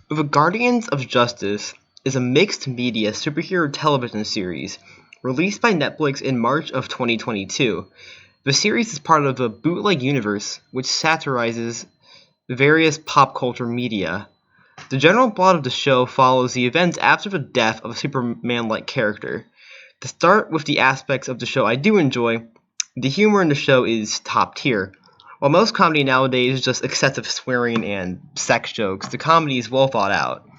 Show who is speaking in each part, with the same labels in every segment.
Speaker 1: The Guardians of Justice is a mixed media superhero television series released by Netflix in March of 2022. The series is part of a bootleg universe which satirizes various pop culture media. The general plot of the show follows the events after the death of a Superman-like character. To start with the aspects of the show I do enjoy, the humor in the show is top tier. While most comedy nowadays is just excessive swearing and sex jokes, the comedy is well thought out.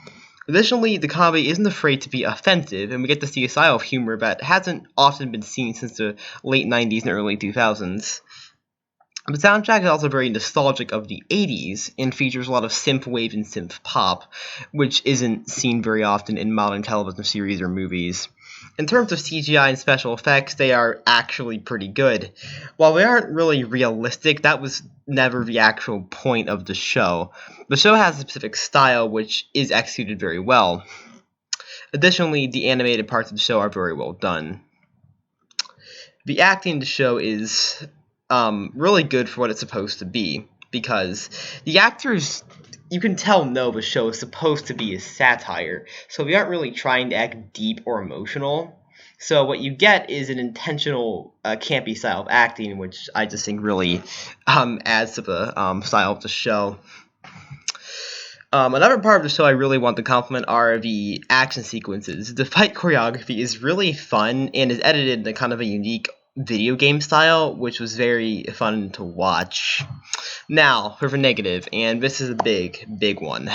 Speaker 1: Additionally, the comedy isn't afraid to be offensive, and we get to see a style of humor that hasn't often been seen since the late 90s and early 2000s. The soundtrack is also very nostalgic of the 80s and features a lot of synthwave and synth pop, which isn't seen very often in modern television series or movies. In terms of CGI and special effects, they are actually pretty good. While they aren't really realistic, that was never the actual point of the show. The show has a specific style which is executed very well. Additionally, the animated parts of the show are very well done. The acting in the show is really good for what it's supposed to be, because the actors, you can tell, know the show is supposed to be a satire, so they aren't really trying to act deep or emotional. So what you get is an intentional campy style of acting, which I just think really adds to the style of the show. Another part of the show I really want to compliment are the action sequences. The fight choreography is really fun and is edited in a kind of a unique video game style, which was very fun to watch. Now, for the negative, and this is a big one.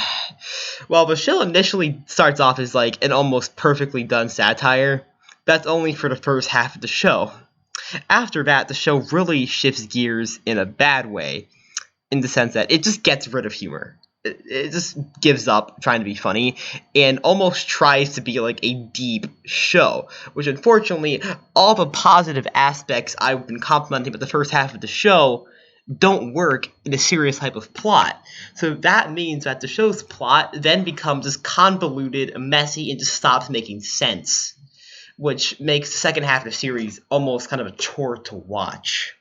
Speaker 1: While the show initially starts off as like an almost perfectly done satire, that's only for the first half of the show. After that, the show really shifts gears in a bad way, in the sense that it just gets rid of humor. It just gives up trying to be funny and almost tries to be like a deep show, which unfortunately all the positive aspects I've been complimenting about the first half of the show don't work in a serious type of plot. So that means that the show's plot then becomes just convoluted, messy, and just stops making sense, which makes the second half of the series almost kind of a chore to watch.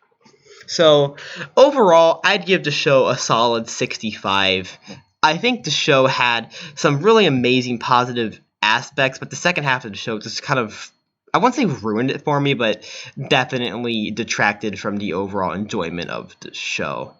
Speaker 1: So, overall, I'd give the show a solid 65. I think the show had some really amazing positive aspects, but the second half of the show just kind of, I won't say ruined it for me, but definitely detracted from the overall enjoyment of the show.